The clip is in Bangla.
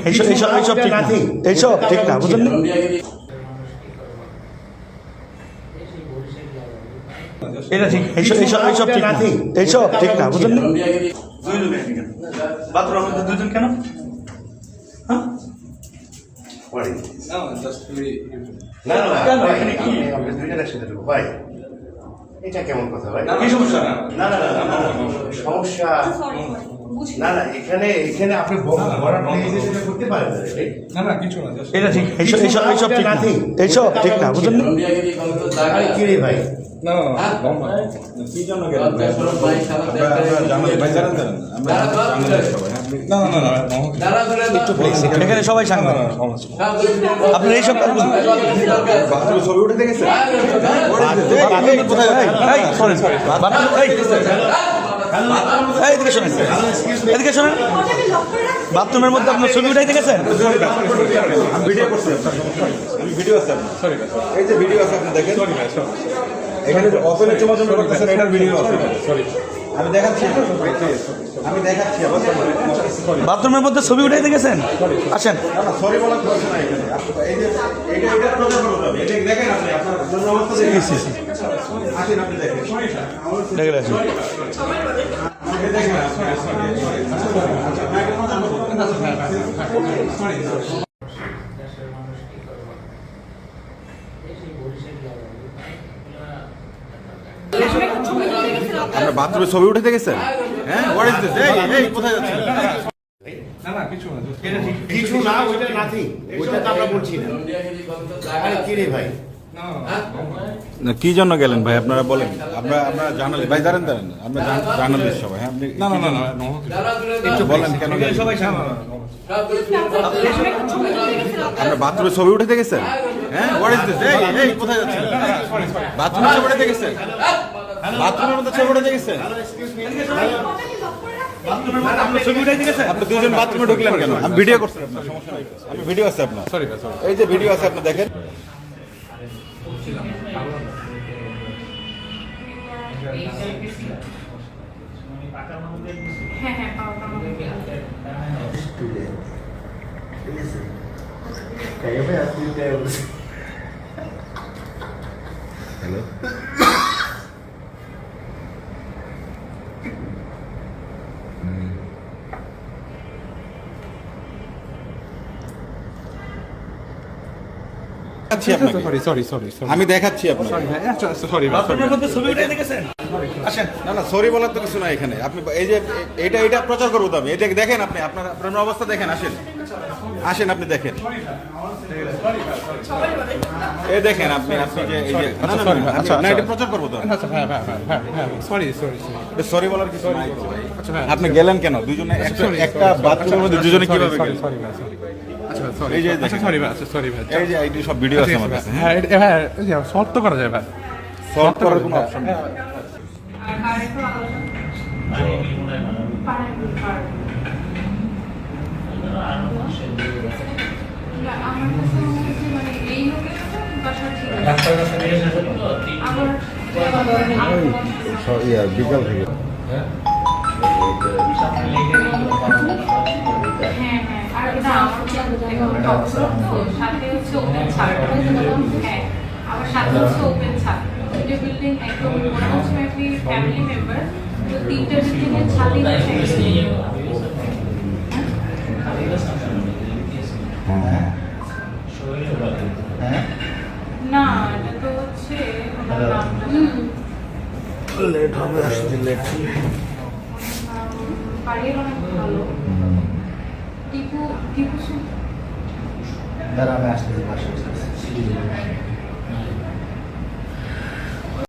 এইসব ঠিক না, এইসব ঠিক না, বুঝলেন? এটা ঠিক, এইসব ঠিক না, এইসব ঠিক না, বুঝলেন? বাথরুমের মধ্যে দুজন কেন? হ্যাঁ, এটা কেমন কথা ভাই? কি সমস্যা? না না না সমস্যা না না, এখানে আপনি করতে পারেন না কিছু না। এটা ঠিক, এইসব ঠিক না, এইসব ঠিক না, বুঝলেন? কি রে ভাই? কি জন্য গেলেন? এখানে সবাই সাংবাদিক, আপনার এইসব কাজ ছবি উঠে দেখেছে? এদিকে শোনেন, এদিকে শোনেন, বাথরুমের মধ্যে আপনার ছবি উঠাই দেখেছেন? ভিডিও করছি, ভিডিও আছে, সরি এই যে ভিডিও আছে আপনি দেখেন, এখানে যে ওপেনে চলাচল করতেছেন এটার ভিডিও আছে, সরি আমি দেখাচ্ছি, বাথরুমের মধ্যে ছবি উঠাই দেখেছেন? আসেন, সরি বলার কথা না, এখানে এই যে এটা প্রচার করতে হবে, এটা দেখেন আপনি আপনার জন্য অবস্থা দেখেন, আসেন আপনি দেখেন, দেখে আসেন। আপনার বাথরুমে ছবি উঠে দেখেছেন? হ্যাঁ, হোয়াট ইজ দিস? এই কোথায় যাচ্ছেন? কিছু না, ওইটা নাথিং, ওইটা তো আমরা বলছি না। কি রে ভাই? কি জন্য গেলেন ভাই আপনারা বলেন? আমরা জার্নালিস্ট ভাই, দাঁড়ান আমরা জার্নালিস্ট সবাই। হ্যাঁ, আপনি না একটু বলেন কেন গেলেন? আপনার বাথরুমে ছবি উঠে দেখেছেন? হ্যাঁ, হোয়াট ইজ দিস? এই কোথায় যাচ্ছেন? বাথরুমে ছবি উঠে দেখেছেন? বাথরুমের মধ্যে ছবি উঠে দেখেছেন? আপনি দুজন বাথরুমে ঢুকলেন কেন? আমি ভিডিও করছি, আপনার সমস্যা নাই, আমি ভিডিও আছে আপনার, সরি এই যে ভিডিও আছে আপনি দেখেন। হ্যালো, আমি দেখাচ্ছি আপনাকে। বাথরুমের মধ্যে ছবি উঠাই দেখেছেন? আসেন, না সরি বলার তো কিছু না এখানে। আপনি এই যে এটা প্রচার করবো তো আমি, এটা দেখেন আপনি, আপনার অবস্থা দেখেন, আসেন আপনি দেখেন, এই দেখেন আপনি যে এই যে না এটা প্রচার করবো তো। সরি বলার কিছু নাই আপনি গেলেন কেন? দুজনে একটা বাথরুমের মধ্যে দুজনে কিভাবে গেলেন? এই যে এই যে এই সব ভিডিও আছে আমার কাছে। হ্যাঁ, সলভ তো করা যায় ভাই, সলভ করার কোনো অপশন নেই। বিকাল থেকে আমার সাথে হচ্ছে ওপেন ছাদ, দুটো বিল্ডিং একদম মনে হচ্ছে আমি ফ্যামিলি মেম্বার, তো তিনটা বিল্ডিং এর ছাদই না, এটা তো হচ্ছে লেট হবে, আসতে লেট। বাড়ির অনেক ভালো। টিপু দাঁড়া, আমি আসতে